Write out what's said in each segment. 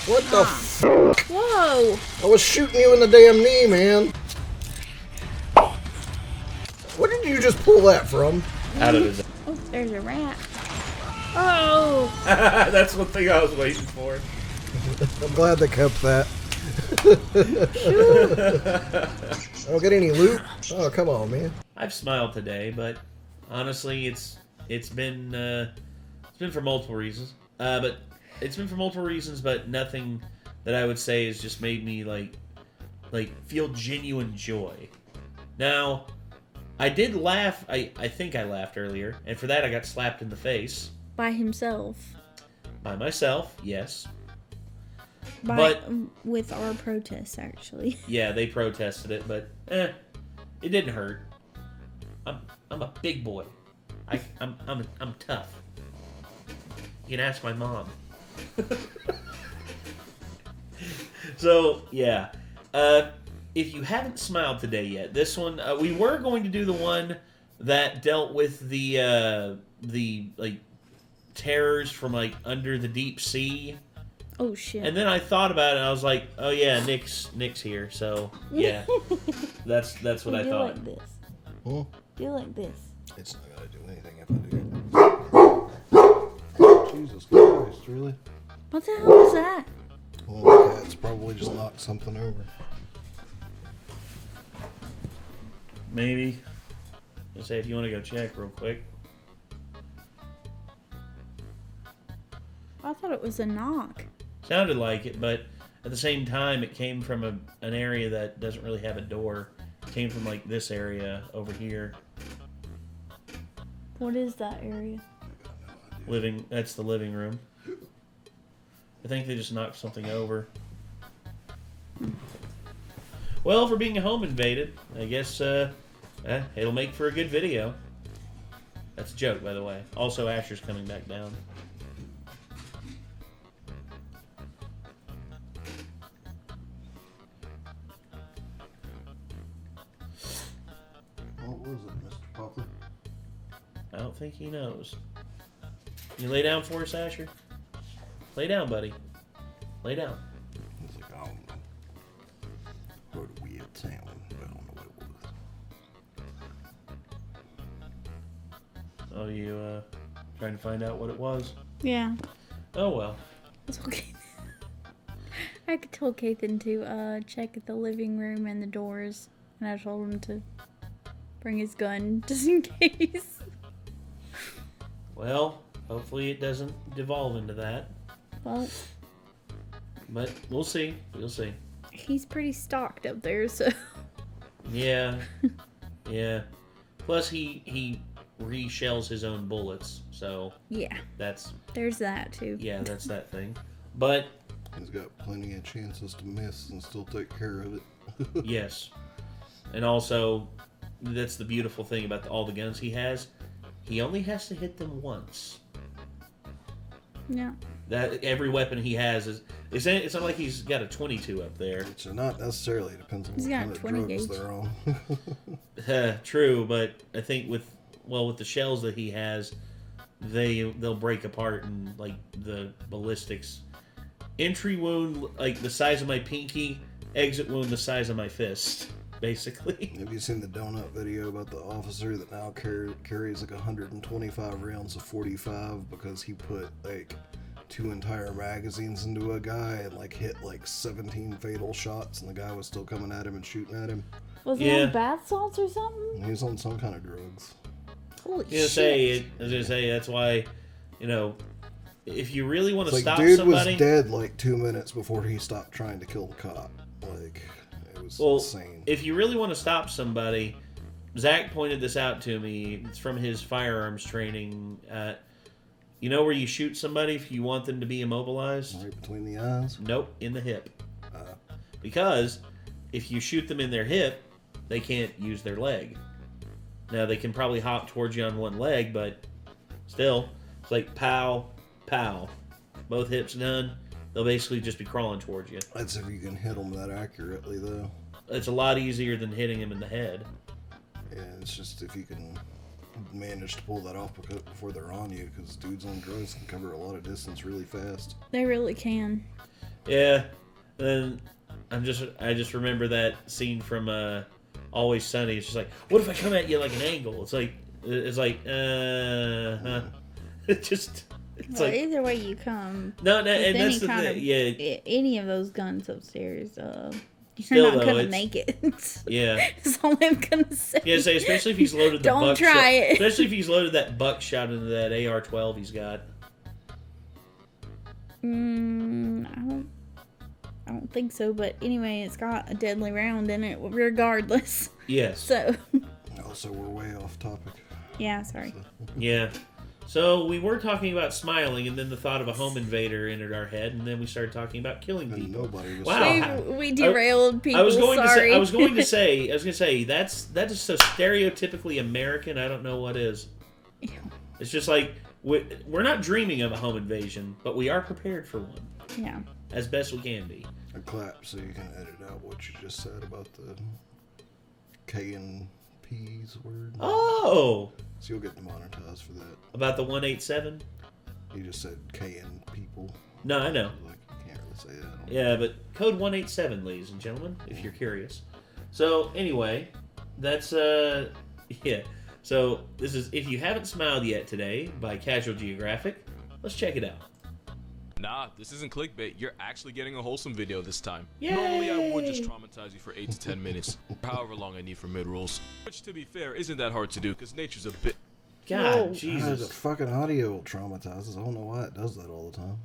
What the fuck? Whoa! I was shooting you in the damn knee, man. What did you just pull that from? Out of his... Oh, there's a rat. Oh! That's one thing I was waiting for. I'm glad they kept that. I don't get any loot? Oh, come on, man. I've smiled today, but honestly, it's been for multiple reasons. But nothing that I would say has just made me like feel genuine joy. Now, I did laugh. I think I laughed earlier, and for that I got slapped in the face. By himself. By myself, yes. With our protests, actually. Yeah, they protested it, but it didn't hurt. I'm a big boy. I'm tough. You can ask my mom. So yeah, if you haven't smiled today yet, this one we were going to do the one that dealt with the like terrors from like under the deep sea. Oh shit! And then I thought about it, and I was like, oh yeah, Nick's here, so yeah, that's what I thought. Like this. Huh? Do like this. It's not gonna do anything if I do. Jesus Christ, really? What the hell was that? Well, the cat's probably just knocked something over. Maybe. Let's say if you want to go check real quick. I thought it was a knock. Sounded like it, but at the same time, it came from an area that doesn't really have a door. It came from like this area over here. What is that area? That's the living room. I think they just knocked something over. Well, for being home invaded, I guess it'll make for a good video. That's a joke, by the way. Also, Asher's coming back down. What was it, Mr. Poplar? I don't think he knows. You lay down for us, Asher? Lay down, buddy. Lay down. He's like, I don't know. Heard a weird sound, but I don't know what it was. Oh, you trying to find out what it was? Yeah. Oh, well. It's okay. I could tell Kathan to check the living room and the doors, and I told him to bring his gun just in case. Well, hopefully it doesn't devolve into that. Well, but we'll see. We'll see. He's pretty stocked up there, so. Yeah. Yeah. Plus, he reshells his own bullets, so. Yeah. There's that, too. Yeah, that's that thing. But. He's got plenty of chances to miss and still take care of it. Yes. And also, that's the beautiful thing about all the guns he has. He only has to hit them once. Yeah. That every weapon he has is. It's not like he's got a 22 up there. It's not necessarily. It depends on He's what got kind of 20 drugs gauge. they're on. True, but I think with the shells that he has, they'll break apart, and like the ballistics, entry wound like the size of my pinky, exit wound the size of my fist, basically. Have you seen the donut video about the officer that now carries like 125 rounds of 45 because he put like 2 entire magazines into a guy and like hit like 17 fatal shots, and the guy was still coming at him and shooting at him? Was he on bath salts or something? He was on some kind of drugs. Holy I was gonna say that's why, if you really want to stop dude somebody, was dead like 2 minutes before he stopped trying to kill the cop. Like, it was insane. If you really want to stop somebody, Zach pointed this out to me. It's from his firearms training. You know where you shoot somebody if you want them to be immobilized? Right between the eyes? Nope, in the hip. Because if you shoot them in their hip, they can't use their leg. Now, they can probably hop towards you on one leg, but still, it's like pow, pow. Both hips done, they'll basically just be crawling towards you. That's if you can hit them that accurately, though. It's a lot easier than hitting them in the head. Yeah, it's just if you can manage to pull that off before they're on you, because dudes on drugs can cover a lot of distance really fast. They really can. Yeah. And I just remember that scene from Always Sunny. It's just like, what if I come at you like an angle? It's like it's well, like either way you come. no, with and that's the kind thing. of- Yeah. Any of those guns upstairs, you're Still, not though, gonna it's- make it. Yeah. That's all I'm gonna say. Yeah, say especially if he's loaded the Don't buckshot. try it. Especially if he's loaded that buckshot into that AR-12 he's got. I don't think so, but anyway, it's got a deadly round in it regardless. Yes. So, Also, we're way off topic. yeah, sorry. Yeah. So we were talking about smiling, and then the thought of a home invader entered our head, and then we started talking about killing And people. nobody was. Wow. We derailed people. I was going sorry. to say that is so stereotypically American. I don't know what is. It's just like we're not dreaming of a home invasion, but we are prepared for one Yeah. as best we can be. A clap so you can edit out what you just said about the K and P's word. Oh, So you'll get demonetized for that. about the 187? You just said K and people. No, I know. Like, you can't really say that. Yeah, but code 187, ladies and gentlemen, if you're curious. So anyway, that's yeah. So this is If You Haven't Smiled Yet Today by Casual Geographic. Let's check it out. Nah, this isn't clickbait. You're actually getting a wholesome video this time. Yay! Normally, I would just traumatize you for 8 to 10 minutes, however long I need for mid-rolls. Which, to be fair, isn't that hard to do, because nature's a bit... God, Whoa. The Jesus. fucking audio traumatizes. I don't know why it does that all the time.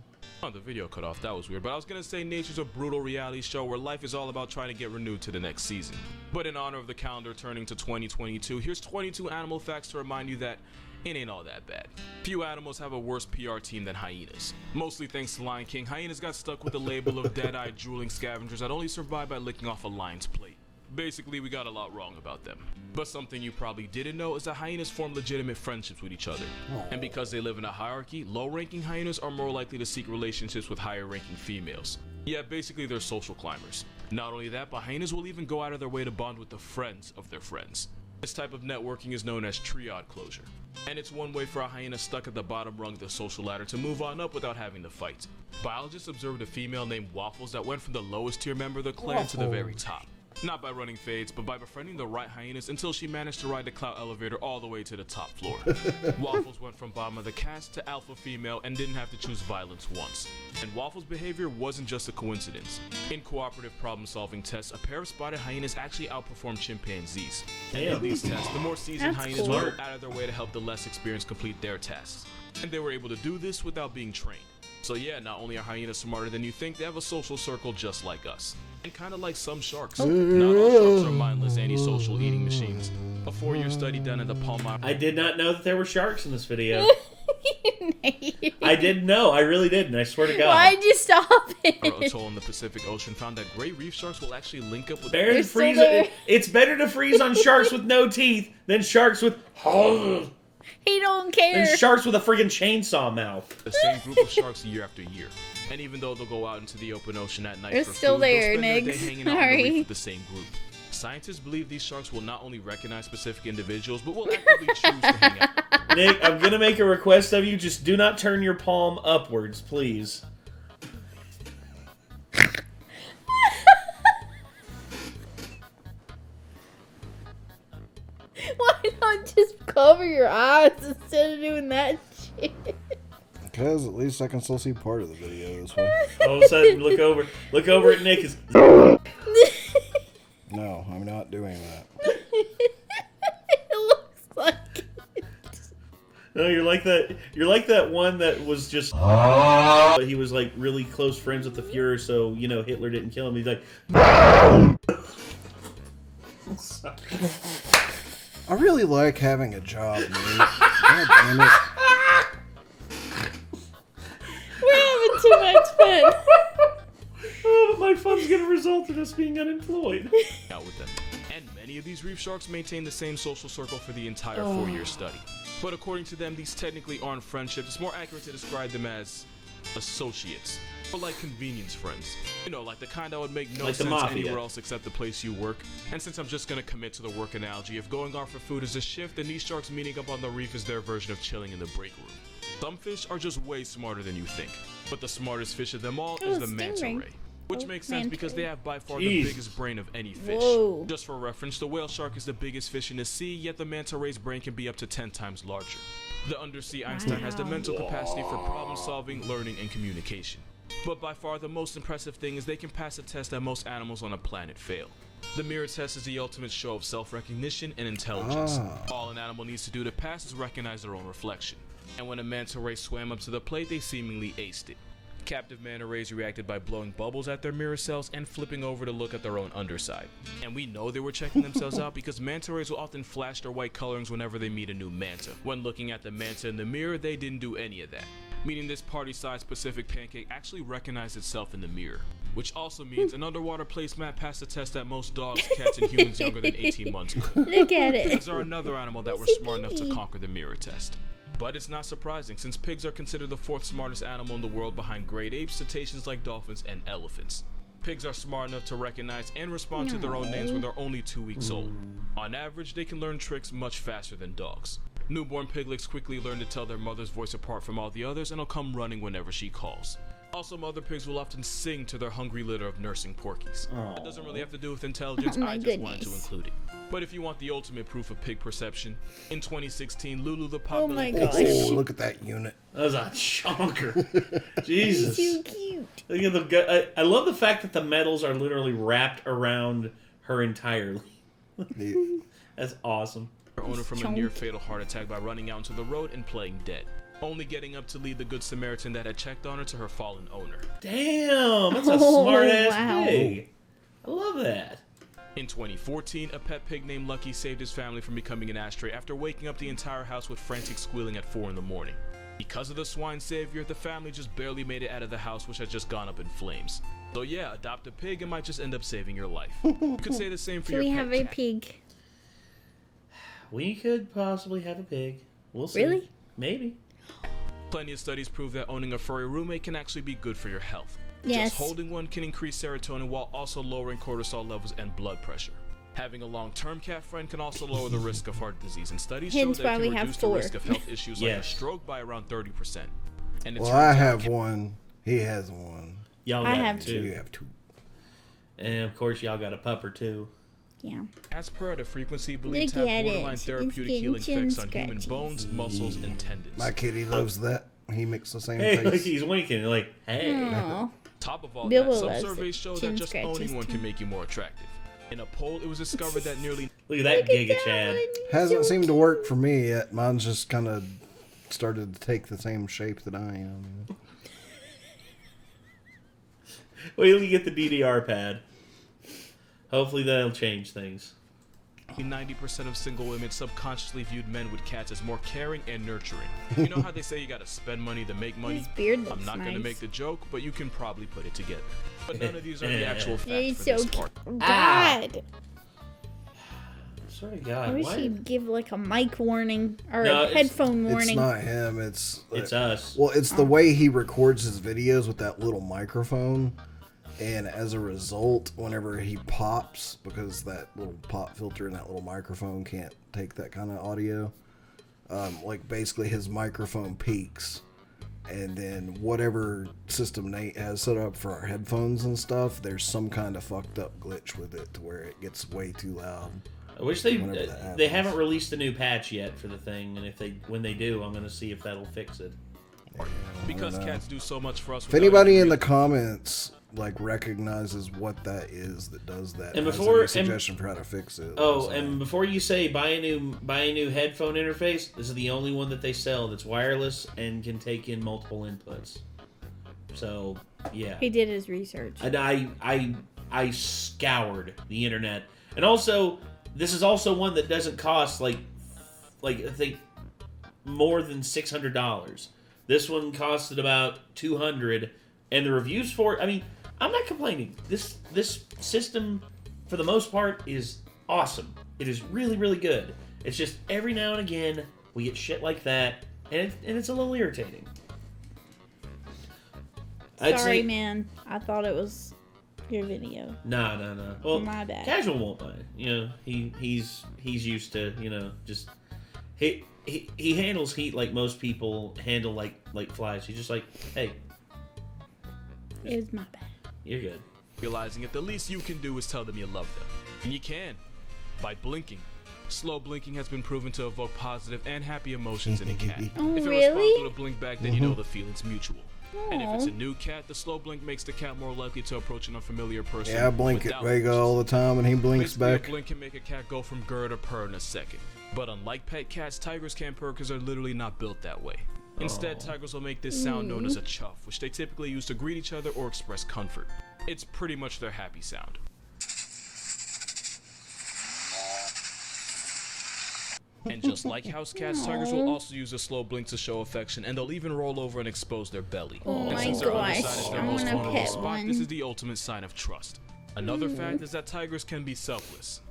Oh, the video cut off. That was weird. But I was gonna say nature's a brutal reality show where life is all about trying to get renewed to the next season. But in honor of the calendar turning to 2022, here's 22 animal facts to remind you that it ain't all that bad. Few animals have a worse PR team than hyenas. Mostly thanks to Lion King, hyenas got stuck with the label of dead-eyed drooling scavengers that only survive by licking off a lion's plate. Basically, we got a lot wrong about them. But something you probably didn't know is that hyenas form legitimate friendships with each other. And because they live in a hierarchy, low-ranking hyenas are more likely to seek relationships with higher-ranking females. Yeah, basically they're social climbers. Not only that, but hyenas will even go out of their way to bond with the friends of their friends. This type of networking is known as triad closure. And it's one way for a hyena stuck at the bottom rung of the social ladder to move on up without having to fight. Biologists observed a female named Waffles that went from the lowest tier member of the clan to the very top. Not by running fades, but by befriending the right hyenas until she managed to ride the clout elevator all the way to the top floor. Waffles went from bottom of the cast to alpha female and didn't have to choose violence once. And Waffles' behavior wasn't just a coincidence. In cooperative problem-solving tests, a pair of spotted hyenas actually outperformed chimpanzees. And in these tests, the more seasoned That's hyenas cool. went out of their way to help the less experienced complete their tasks. And they were able to do this without being trained. So yeah, not only are hyenas smarter than you think, they have a social circle just like us. And kind of like some sharks. Not all sharks are mindless antisocial eating machines. A 4-year study done at the Palmyra I did not know that there were sharks in this video. I didn't know. I really didn't. I swear to God. Why'd you stop it? atoll in the Pacific Ocean found that gray reef sharks will actually link up with Better to They're still freeze there. It's better to freeze on sharks with no teeth than sharks with He don't care. than sharks with a friggin' chainsaw mouth. the same group of sharks year after year. And even though they'll go out into the open ocean at night They're for still food, there, they'll spend their day Niggs. hanging out on the Sorry. reef with the same group. Scientists believe these sharks will not only recognize specific individuals, but will actively choose to hang out. Nick, I'm gonna make a request of you. Just do not turn your palm upwards, please. Why not just cover your eyes instead of doing that shit? Because at least I can still see part of the video this way. All of a sudden, look over at Nick. Is No, I'm not doing that. It looks like it. no, you're like that. You're like that one that was just. But he was like really close friends with the Fuhrer, so you know Hitler didn't kill him. He's like. I really like having a job, Nate. God damn it. We're having too much fun. Oh, but my fun's gonna result in us being unemployed. Out with them. And many of these reef sharks maintain the same social circle for the entire 4-year study. But according to them, these technically aren't friendships. It's more accurate to describe them as associates. Or like convenience friends. You know, like the kind that would make no Like the sense mafia. anywhere else except the place you work. And since I'm just gonna commit to the work analogy, if going out for food is a shift, then these sharks meeting up on the reef is their version of chilling in the break room. Some fish are just way smarter than you think, but the smartest fish of them all Oh, is the manta stingray. ray, which Oh, makes sense manta because ray. they have by far Jeez. the biggest brain of any fish. Whoa. Just for reference, the whale shark is the biggest fish in the sea, yet the manta ray's brain can be up to 10 times larger. The undersea Einstein has the Wow. mental capacity for problem solving, learning, and communication. But by far the most impressive thing is they can pass a test that most animals on a planet fail. The mirror test is the ultimate show of self-recognition and intelligence. All an animal needs to do to pass is recognize their own reflection. And when a manta ray swam up to the plate, they seemingly aced it. Captive manta rays reacted by blowing bubbles at their mirror cells and flipping over to look at their own underside. And we know they were checking themselves out because manta rays will often flash their white colorings whenever they meet a new manta. When looking at the manta in the mirror, they didn't do any of that. Meaning this party-sized Pacific pancake actually recognized itself in the mirror. Which also means an underwater placemat passed the test that most dogs, cats, and humans younger than 18 months could. Look at it. Pigs are another animal that were smart enough to conquer the mirror test. But it's not surprising, since pigs are considered the 4th smartest animal in the world behind great apes, cetaceans like dolphins, and elephants. Pigs are smart enough to recognize and respond to their own names when they're only 2 weeks old. On average, they can learn tricks much faster than dogs. Newborn piglets quickly learn to tell their mother's voice apart from all the others and will come running whenever she calls. Also, mother pigs will often sing to their hungry litter of nursing porkies. That doesn't really have to do with intelligence, Oh my I just wanted to goodness. include it. But if you want the ultimate proof of pig perception, in 2016, Lulu the Oh my Potbelly gosh. Oh, look at that unit. That was a chonker. Jesus. So cute. Look at I love the fact that the medals are literally wrapped around her entirely. Yeah. That's awesome. her owner from a near fatal heart attack by running out into the road and playing dead, only getting up to lead the good Samaritan that had checked on her to her fallen owner. Damn, that's a Oh, smart ass wow. pig. I love that. In 2014, a pet pig named Lucky saved his family from becoming an ashtray after waking up the entire house with frantic squealing at 4 in the morning. Because of the swine savior, the family just barely made it out of the house, which had just gone up in flames. So yeah, adopt a pig and might just end up saving your life. You could say the same for Do your we pet have a cat. pig? We could possibly have a pig. We'll see. Really? Maybe. Plenty of studies prove that owning a furry roommate can actually be good for your health. Yes. Just holding one can increase serotonin while also lowering cortisol levels and blood pressure. Having a long-term cat friend can also lower the risk of heart disease, and studies show Hence that why it we can have reduce the 4. risk of health issues like a Yes. stroke by around 30%. And it Well, turns I out have one. He has one. Y'all I got have two. You have two. And of course, y'all got a pupper too. Yeah. As the frequency believed to Look have at borderline it. therapeutic It's healing getting effects on human scratchy. bones, muscles, and tendons. My kitty loves that. He makes the same Hey, look, face. he's winking. Like, hey. Aw. Top of all Bilbo that, some loves surveys it. show Chin that just scratches owning one too. can make you more attractive. In a poll, it was discovered that nearly Look at that Giga Chad. Hasn't seemed to work for me yet. Mine's just kind of started to take the same shape that I am. Wait till you get the DDR pad. Hopefully that'll change things. 90% of single women subconsciously viewed men with cats as more caring and nurturing. You know how they say you gotta spend money to make money? His beard I'm looks not gonna nice. make the joke, but you can probably put it together. But none of these are the actual facts He's for so this cute. part. God. Sorry, I God. wish Why? he'd give like a mic warning or No, a it's- headphone It's warning. not him. It's us. Well, it's the way he records his videos with that little microphone, and as a result, whenever he pops, because that little pop filter and that little microphone can't take that kind of audio, like basically his microphone peaks, and then whatever system Nate has set up for our headphones and stuff, there's some kind of fucked up glitch with it to where it gets way too loud. I wish Whenever that they happens. haven't released a new patch yet for the thing, and when they do, I'm gonna see if that'll fix it. Because I don't know. cats do so much for us. If anybody in the comments like recognizes what that is that does that, And has before- any suggestion for how to fix it. Oh, let us know. and before you say buy a new headphone interface, this is the only one that they sell that's wireless and can take in multiple inputs. So yeah, He did his research. and I scoured the internet, and also this is also one that doesn't cost like I think more than $600. This one costed about $200, and the reviews for it. I mean, I'm not complaining. This system, for the most part, is awesome. It is really, really good. It's just every now and again we get shit like that, and it's a little irritating. I'd Sorry, say- man. I thought it was your video. No. Well, My bad. Casual won't mind. You know, he's used to just He handles heat like most people handle like flies. He's just like, hey, It was my bad. you're good. Realizing it, the least you can do is tell them you love them. And you can, by blinking. Slow blinking has been proven to evoke positive and happy emotions in a cat. Oh, If it really? responds with a blink back, then you know the feeling's mutual. And if it's a new cat, the slow blink makes the cat more likely to approach an unfamiliar person. Yeah, I blink at without Vega questions. all the time, and he blinks Basically, back. a blink can make a cat go from grr to purr in a second. But unlike pet cats, tigers can't purr because they're literally not built that way. Instead, tigers will make this sound known as a chuff, which they typically use to greet each other or express comfort. It's pretty much their happy sound. And just like house cats, tigers will also use a slow blink to show affection, and they'll even roll over and expose their belly. Oh And my since their gosh, underside is their I most wanna vulnerable pet spot, one. this is the ultimate sign of trust. Another fact is that tigers can be selfless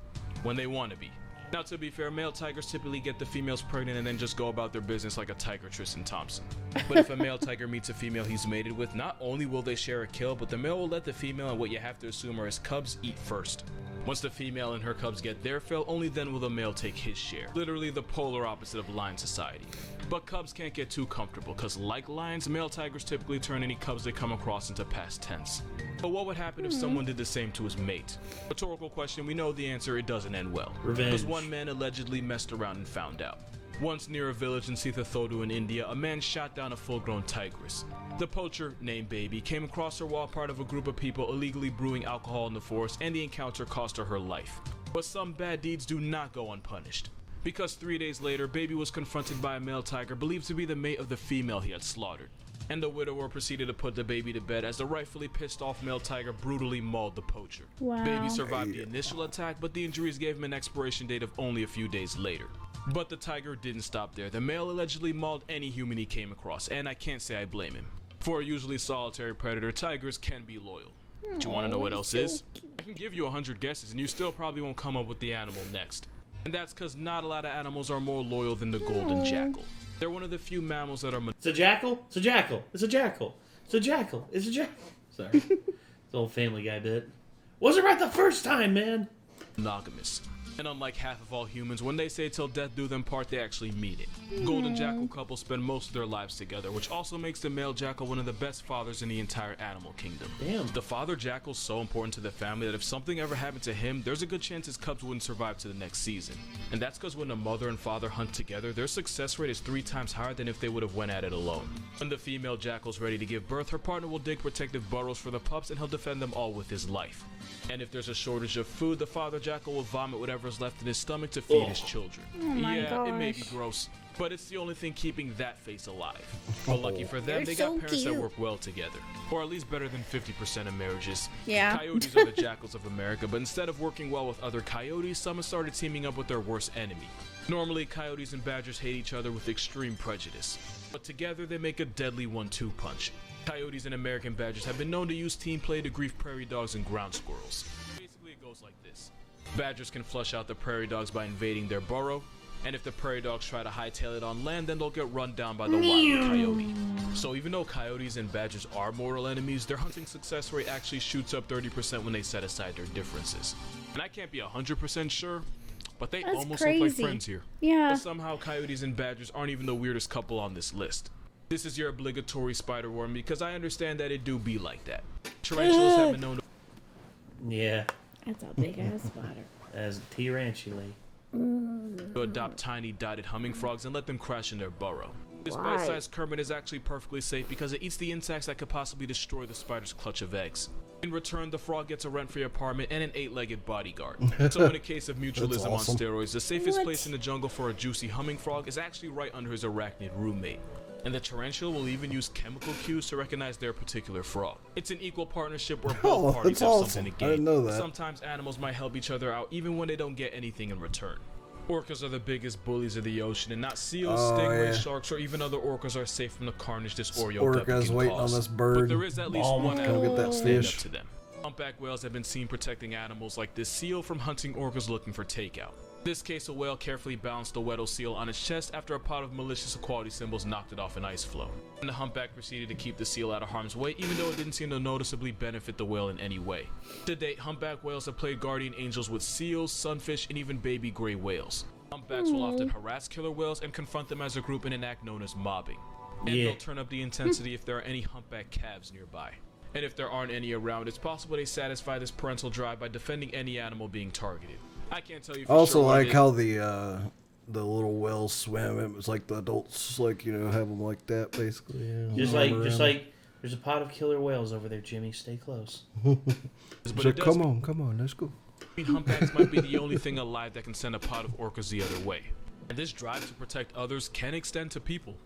when they want to be. Now, to be fair, male tigers typically get the females pregnant and then just go about their business like a tiger Tristan Thompson. But if a male tiger meets a female he's mated with, not only will they share a kill, but the male will let the female and what you have to assume are his cubs eat first. Once the female and her cubs get their fill, only then will the male take his share. Literally the polar opposite of lion society. But cubs can't get too comfortable, because like lions, male tigers typically turn any cubs they come across into past tense. But what would happen if someone did the same to his mate? Rhetorical question, we know the answer, it doesn't end well. Revenge. Because one man allegedly messed around and found out. Once near a village in Sithathodu in India, a man shot down a full-grown tigress. The poacher, named Baby, came across her while part of a group of people illegally brewing alcohol in the forest, and the encounter cost her her life. But some bad deeds do not go unpunished. Because 3 days later, Baby was confronted by a male tiger believed to be the mate of the female he had slaughtered. And the widower proceeded to put the baby to bed as the rightfully pissed off male tiger brutally mauled the poacher. Wow. Baby survived the initial attack, but the injuries gave him an expiration date of only a few days later. But the tiger didn't stop there. The male allegedly mauled any human he came across, and I can't say I blame him. For a usually solitary predator, tigers can be loyal. Do you want to know what else is? I can give you 100 guesses and you still probably won't come up with the animal next. And that's because not a lot of animals are more loyal than the golden jackal. They're one of the few mammals that are It's a jackal. It's a jackal. It's a jackal. It's a jackal. It's a jackal. Sorry, it's an old Family Guy bit. Wasn't right the first time, man. monogamous. And unlike half of all humans, when they say till death do them part, they actually mean it. Golden jackal couples spend most of their lives together, which also makes the male jackal one of the best fathers in the entire animal kingdom. Damn. The father jackal's so important to the family that if something ever happened to him, there's a good chance his cubs wouldn't survive to the next season. And that's because when a mother and father hunt together, their success rate is 3 times higher than if they would have went at it alone. When the female jackal's ready to give birth, her partner will dig protective burrows for the pups and he'll defend them all with his life. And if there's a shortage of food, the father jackal will vomit whatever's left in his stomach to feed his children. my It may be gosh. gross, but it's the only thing keeping that face alive. But lucky for them, They're they so got parents that cute. work well together. Or at least better than 50% of marriages. Yeah. Coyotes are the jackals of America, but instead of working well with other coyotes, some have started teaming up with their worst enemy. Normally, coyotes and badgers hate each other with extreme prejudice. But together, they make a deadly 1-2 punch. Coyotes and American badgers have been known to use team play to grief prairie dogs and ground squirrels. Basically, it goes like this. Badgers can flush out the prairie dogs by invading their burrow, and if the prairie dogs try to hightail it on land, then they'll get run down by the wild coyote. So even though coyotes and badgers are mortal enemies, their hunting success rate actually shoots up 30% when they set aside their differences. And I can't be 100% sure, but they That's almost look like crazy. friends here. Yeah. But somehow coyotes and badgers aren't even the weirdest couple on this list. This is your obligatory spider worm because I understand that it do be like that. Tarantulas have been known to Yeah, That's a big ass spider. as a tarantula. adopt tiny dotted humming frogs and let them crash in their burrow. This Why? bite-sized kermit is actually perfectly safe because it eats the insects that could possibly destroy the spider's clutch of eggs. In return, the frog gets a rent-free apartment and an 8-legged bodyguard. So in a case of mutualism awesome. on steroids, the safest What? place in the jungle for a juicy humming frog is actually right under his arachnid roommate. And the tarantula will even use chemical cues to recognize their particular frog. It's an equal partnership where both Oh, parties that's have awesome. something to I gain. didn't know that. Sometimes animals might help each other out even when they don't get anything in return. Orcas are the biggest bullies of the ocean, and not seals, Oh, stingrays, yeah. sharks, or even other orcas are safe from the carnage this Oreo duck Orcas can waiting cause. on this But bird. there is at least Oh, one come animal get that that stand up fish. to them. Humpback whales have been seen protecting animals like this seal from hunting orcas looking for takeout. This case, a whale carefully balanced the Weddell seal on its chest after a pot of malicious equality symbols knocked it off an ice floe. And the humpback proceeded to keep the seal out of harm's way, even though it didn't seem to noticeably benefit the whale in any way. To date, humpback whales have played guardian angels with seals, sunfish, and even baby gray whales. Humpbacks will often harass killer whales and confront them as a group in an act known as mobbing. And they'll turn up the intensity if there are any humpback calves nearby. And if there aren't any around, it's possible they satisfy this parental drive by defending any animal being targeted. I can't tell you for Also, sure what like it how the little whales swim. It was like the adults, like, you know, have them like that, basically. Yeah, Just like, there's a pot of killer whales over there, Jimmy. Stay close. But like, come on, let's go. Humpbacks might be the only thing alive that can send a pot of orcas the other way. And this drive to protect others can extend to people.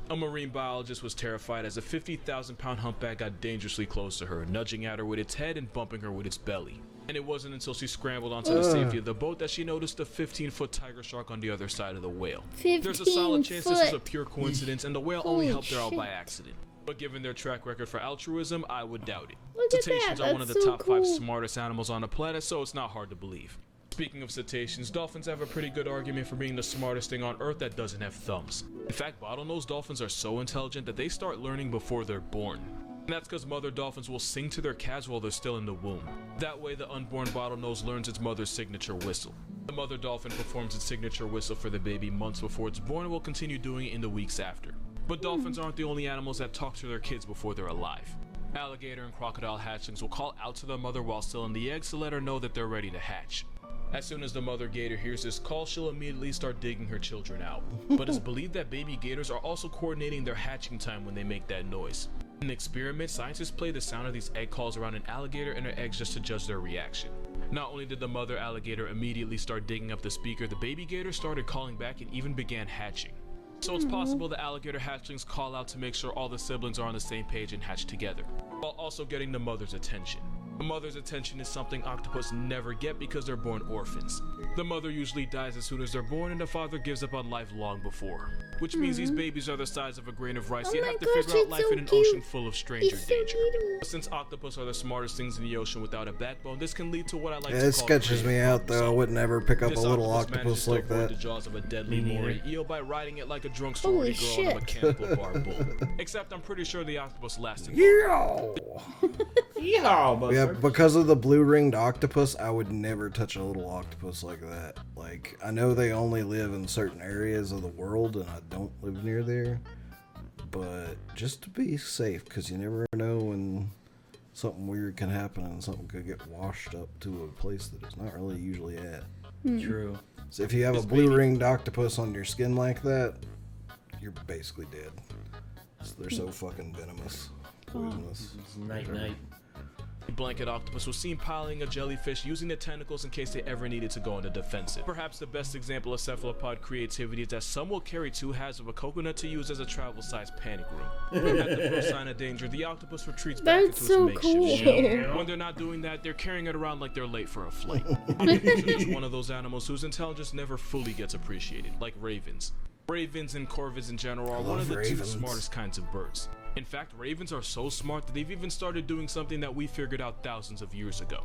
A marine biologist was terrified as a 50,000-pound humpback got dangerously close to her, nudging at her with its head and bumping her with its belly. And it wasn't until she scrambled onto the safety of the boat that she noticed a 15-foot tiger shark on the other side of the whale. There's a solid chance this was a pure coincidence and the whale only helped her out by accident. But given their track record for altruism, I would doubt it. Cetaceans are one of the top 5 smartest animals on the planet, so it's not hard to believe. Speaking of cetaceans, dolphins have a pretty good argument for being the smartest thing on Earth that doesn't have thumbs. In fact, bottlenose dolphins are so intelligent that they start learning before they're born. And that's because mother dolphins will sing to their calves while they're still in the womb. That way, the unborn bottlenose learns its mother's signature whistle. The mother dolphin performs its signature whistle for the baby months before it's born and will continue doing it in the weeks after. But dolphins aren't the only animals that talk to their kids before they're alive. Alligator and crocodile hatchlings will call out to their mother while still in the eggs to let her know that they're ready to hatch. As soon as the mother gator hears this call, she'll immediately start digging her children out. But it's believed that baby gators are also coordinating their hatching time when they make that noise. In an experiment, scientists play the sound of these egg calls around an alligator and her eggs just to judge their reaction. Not only did the mother alligator immediately start digging up the speaker, the baby gator started calling back and even began hatching. So it's possible the alligator hatchlings call out to make sure all the siblings are on the same page and hatch together, while also getting the mother's attention. The mother's attention is something octopus never get because they're born orphans. The mother usually dies as soon as they're born and the father gives up on life long before. Which means these babies are the size of a grain of rice, yet have to figure out life in an ocean full of stranger danger. But since octopus are the smartest things in the ocean without a backbone, this can lead to what I like to call it sketches me out, though. I would never pick up a little octopus like that. The jaws of a deadly moray eel by riding it like a drunk sorority girl on a mechanical bar bull. Except I'm pretty sure the octopus lasted. Yeah, because of the blue-ringed octopus, I would never touch a little octopus like that. Like, I know they only live in certain areas of the world, and I don't live near there. But just to be safe, because you never know when something weird can happen and something could get washed up to a place that it's not really usually at. True. So if you have a blue-ringed octopus on your skin like that, you're basically dead. So they're so fucking venomous, poisonous. Night. Blanket octopus was seen piling a jellyfish using the tentacles in case they ever needed to go on the defensive. Perhaps the best example of cephalopod creativity is that some will carry 2 halves of a coconut to use as a travel-sized panic room. At the first sign of danger, the octopus retreats back into its makeshift shell. When they're not doing that, they're carrying it around like they're late for a flight. It's one of those animals whose intelligence never fully gets appreciated, like ravens. Ravens and corvids in general are one of the 2 smartest kinds of birds. In fact, ravens are so smart that they've even started doing something that we figured out thousands of years ago.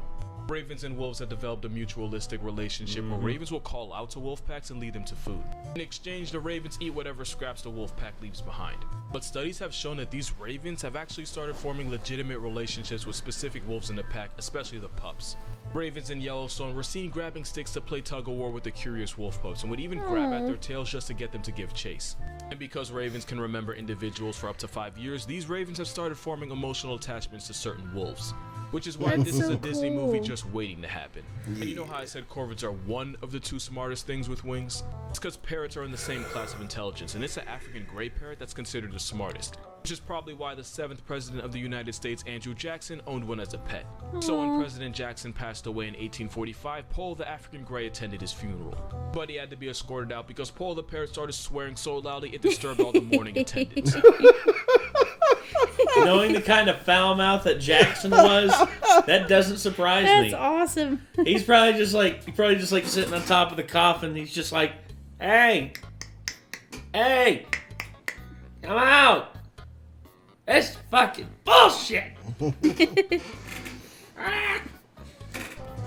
Ravens and wolves have developed a mutualistic relationship where ravens will call out to wolf packs and lead them to food. In exchange, the ravens eat whatever scraps the wolf pack leaves behind. But studies have shown that these ravens have actually started forming legitimate relationships with specific wolves in the pack, especially the pups. Ravens in Yellowstone were seen grabbing sticks to play tug-of-war with the curious wolf pups and would even grab at their tails just to get them to give chase. And because ravens can remember individuals for up to 5 years, these ravens have started forming emotional attachments to certain wolves. Which is why this is a Disney movie just waiting to happen. And you know how I said corvids are one of the 2 smartest things with wings? It's because parrots are in the same class of intelligence, and it's an African gray parrot that's considered the smartest. Which is probably why the 7th president of the United States, Andrew Jackson, owned one as a pet. So when President Jackson passed away in 1845, Paul the African gray attended his funeral. But he had to be escorted out because Paul the parrot started swearing so loudly it disturbed all the morning attendants. Knowing the kind of foul mouth that Jackson was, that doesn't surprise me. That's awesome. He's probably just like sitting on top of the coffin. He's just like, hey, come out. That's fucking bullshit. The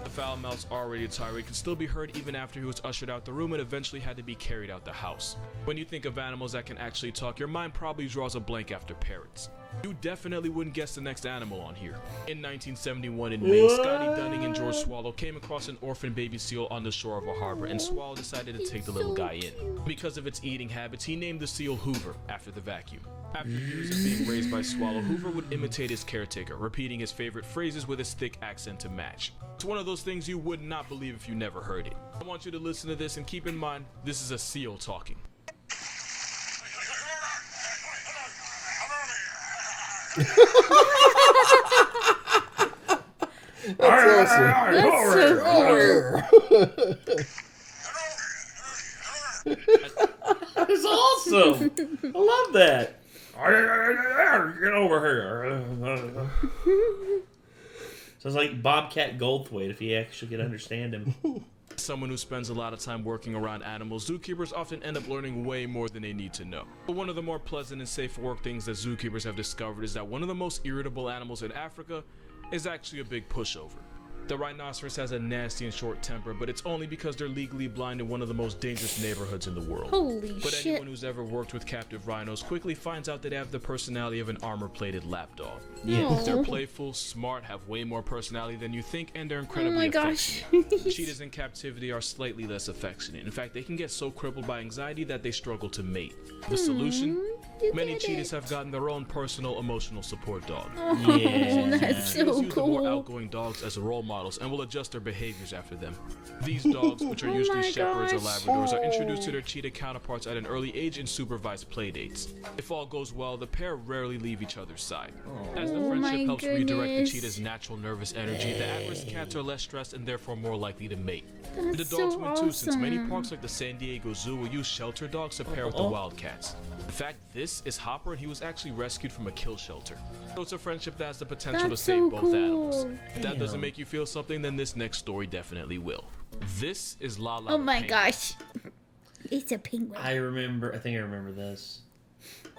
foul mouth's R-rated tirade could still be heard even after he was ushered out the room and eventually had to be carried out the house. When you think of animals that can actually talk, your mind probably draws a blank after parrots. You definitely wouldn't guess the next animal on here. In 1971 in May, Scotty Dunning and George Swallow came across an orphan baby seal on the shore of a harbor, and Swallow decided to take the little guy in. Because of its eating habits, he named the seal Hoover, after the vacuum. After years of being raised by Swallow, Hoover would imitate his caretaker, repeating his favorite phrases with his thick accent to match. It's one of those things you would not believe if you never heard it. I want you to listen to this and keep in mind, this is a seal talking. That's awesome. That's awesome. I love that. Get over here. Sounds like Bobcat Goldthwait if you actually could understand him. Someone who spends a lot of time working around animals, zookeepers often end up learning way more than they need to know. But one of the more pleasant and safe for work things that zookeepers have discovered is that one of the most irritable animals in Africa is actually a big pushover. The rhinoceros has a nasty and short temper, but it's only because they're legally blind in one of the most dangerous neighborhoods in the world. Holy But shit. anyone who's ever worked with captive rhinos quickly finds out that they have the personality of an armor-plated lapdog. Yeah. They're playful, smart, have way more personality than you think, and they're incredibly Oh my gosh. affectionate. Cheetahs in captivity are slightly less affectionate. In fact, they can get so crippled by anxiety that they struggle to mate. The solution? You Many did cheetahs it. have gotten their own personal emotional support dog. Oh, Yeah. that's Cheetahs so use the more cool. outgoing dogs as role models and will adjust their behaviors after them. These dogs, which are usually my shepherds or gosh. labradors, are introduced to their cheetah counterparts at an early age in supervised playdates. If all goes well, the pair rarely leave each other's side. As the Oh friendship my helps redirect the goodness. cheetah's natural nervous energy, the at-risk cats are less stressed and therefore more likely to mate. That's The so dogs win too, since many awesome. parks like the San Diego Zoo will use shelter dogs to pair with the wildcats. In fact, this is Hopper, and he was actually rescued from a kill shelter. So it's a friendship that has the potential That's to save so both animals. cool. If that doesn't make you feel something, then this next story definitely will. This is Lala. Oh the my penguin. gosh. It's a penguin. I think I remember this.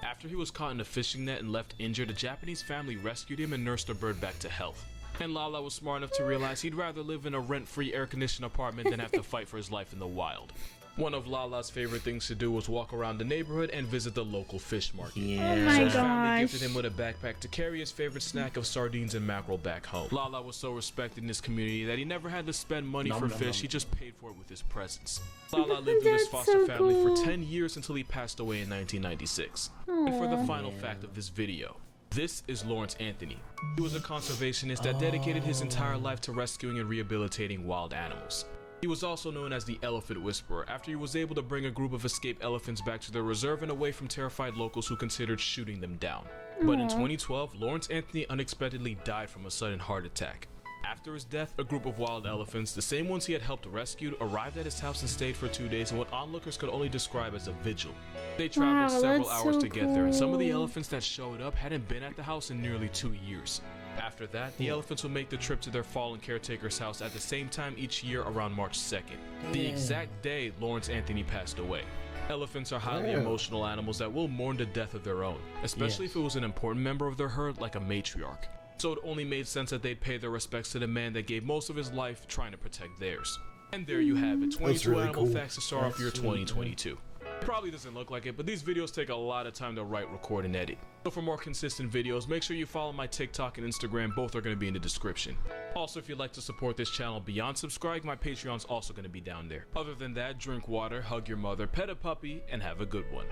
After he was caught in a fishing net and left injured, a Japanese family rescued him and nursed the bird back to health. And Lala was smart enough to realize he'd rather live in a rent-free air-conditioned apartment than have to fight for his life in the wild. One of Lala's favorite things to do was walk around the neighborhood and visit the local fish market. Yeah. Oh my So his family gosh. gifted him with a backpack to carry his favorite snack of sardines and mackerel back home. Lala was so respected in his community that he never had to spend money for fish, he just paid for it with his presence. Lala lived with his That's foster so family cool. for 10 years until he passed away in 1996. And for the final fact of this video, this is Lawrence Anthony. He was a conservationist that dedicated his entire life to rescuing and rehabilitating wild animals. He was also known as the Elephant Whisperer after he was able to bring a group of escaped elephants back to their reserve and away from terrified locals who considered shooting them down. But in 2012, Lawrence Anthony unexpectedly died from a sudden heart attack. After his death, a group of wild elephants, the same ones he had helped rescue, arrived at his house and stayed for 2 days in what onlookers could only describe as a vigil. They traveled Wow, several that's hours so to get there, and some of the cool. elephants that showed up hadn't been at the house in nearly 2 years. After that, the elephants would make the trip to their fallen caretaker's house at the same time each year around March 2nd, the exact day Lawrence Anthony passed away. Elephants are highly emotional animals that will mourn the death of their own, especially if it was an important member of their herd like a matriarch. So it only made sense that they'd pay their respects to the man that gave most of his life trying to protect theirs. And there you have it, 22 really animal cool. facts to start off year 2022. It probably doesn't look like it, but these videos take a lot of time to write, record, and edit. So for more consistent videos, make sure you follow my TikTok and Instagram, both are going to be in the description. Also, if you'd like to support this channel beyond subscribing, my Patreon's also going to be down there. Other than that, drink water, hug your mother, pet a puppy, and have a good one.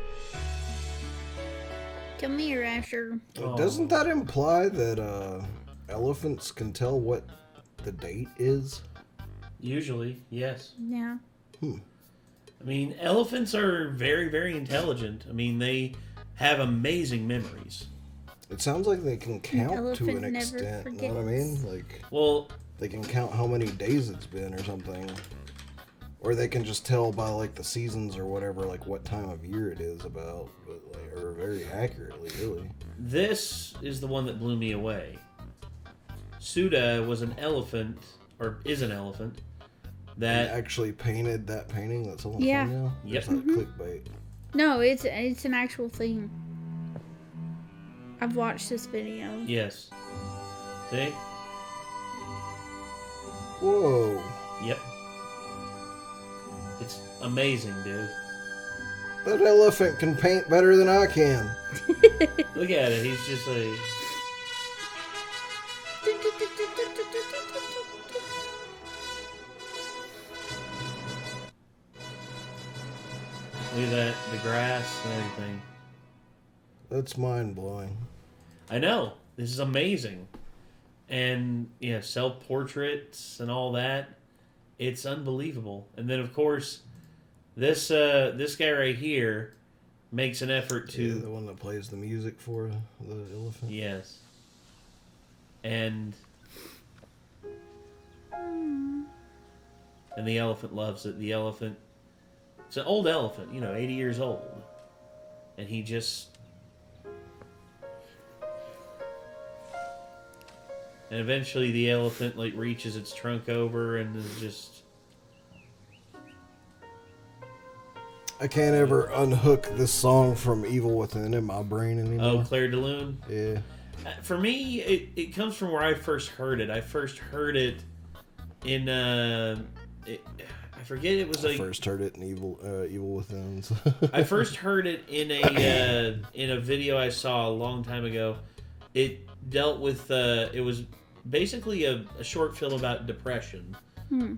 Come here, Asher. Doesn't that imply that elephants can tell what the date is? Usually, yes. Yeah. I mean, elephants are very, very intelligent. I mean, they have amazing memories. It sounds like they can count to elephant an never extent. You know what I mean? Like Well, they can count how many days it's been or something. Or they can just tell by like the seasons or whatever, like what time of year it is about, but like, or very accurately, really. this is the one that blew me away. Suda was an elephant, or is an elephant, They that actually painted that painting that's on the Yeah. thumbnail. Yep. It's not clickbait. No, it's an actual thing. I've watched this video. yes. See? Whoa. Yep. It's amazing, dude. That elephant can paint better than I can. Look at it. He's just like... Look at that. The grass and everything. That's mind-blowing. I know. This is amazing. And, yeah, self-portraits and all that. It's unbelievable. And then, of course, this guy right here makes an effort to... Yeah, the one that plays the music for the elephant. Yes. And the elephant loves it. The elephant... It's an old elephant, 80 years old. And he just... And eventually the elephant, reaches its trunk over and is just... I can't ever unhook this song from Evil Within in my brain anymore. Oh, Claire de Lune? Yeah. For me, it comes from where I first heard it. I first heard it in... I forget, it was I first heard it in Evil Within. I first heard it in a video I saw a long time ago. It dealt with... it was basically a short film about depression.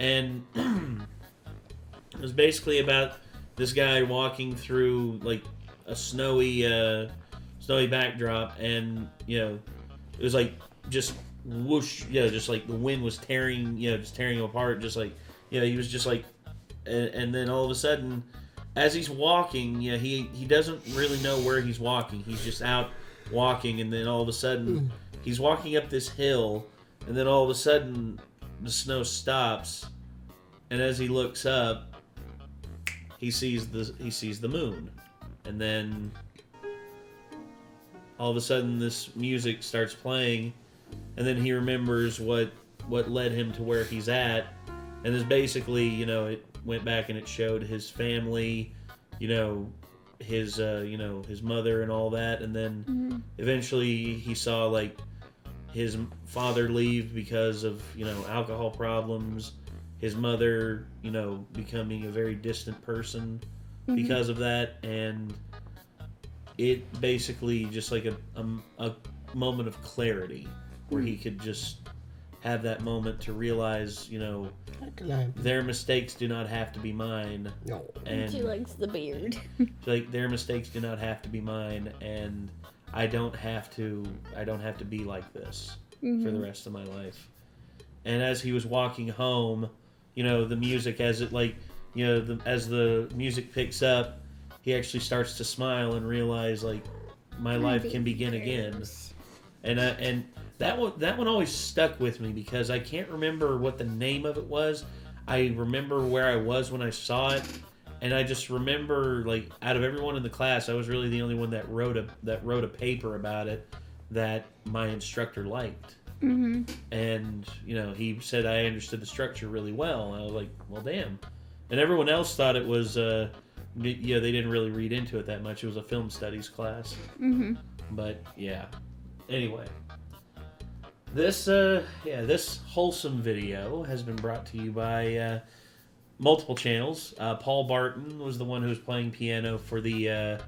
And it was basically about this guy walking through a snowy backdrop, and it was just whoosh, just the wind was tearing him apart, just he was just and then all of a sudden, as he's walking, he doesn't really know where he's walking. He's just out walking, and then all of a sudden he's walking up this hill, and then all of a sudden the snow stops, and as he looks up, he sees the moon, and then all of a sudden this music starts playing, and then he remembers what led him to where he's at, and it's basically it went back and it showed his family, his his mother and all that, and then eventually he saw his father leave because of alcohol problems, his mother becoming a very distant person because of that, and it basically just a moment of clarity where he could just have that moment to realize their mistakes do not have to be mine. No. And She likes the beard. their mistakes do not have to be mine, and I don't have to be like this for the rest of my life. And as he was walking home, the music, as it as the music picks up, he actually starts to smile and realize my life can begin again. And that one always stuck with me because I can't remember what the name of it was. I remember where I was when I saw it, and I just remember out of everyone in the class, I was really the only one that wrote a paper about it that my instructor liked. And he said I understood the structure really well. And I was like, well, damn. And everyone else thought it was they didn't really read into it that much. It was a film studies class. But yeah. Anyway, this wholesome video has been brought to you by multiple channels. Paul Barton was the one who was playing piano for the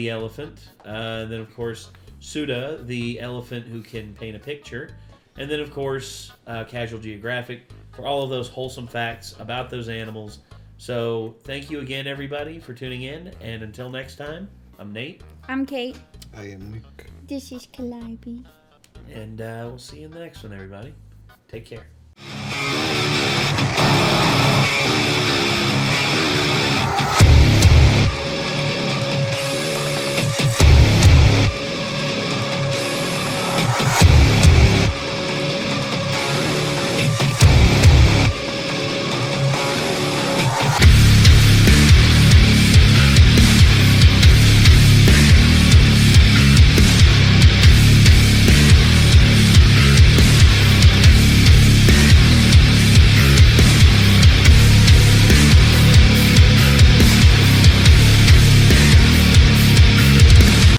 elephant. And then of course Suda, the elephant who can paint a picture. And then of course Casual Geographic for all of those wholesome facts about those animals. So thank you again, everybody, for tuning in. And until next time, I'm Nate. I'm Kate. I am Nick. This is Calliope. And we'll see you in the next one, everybody. Take care.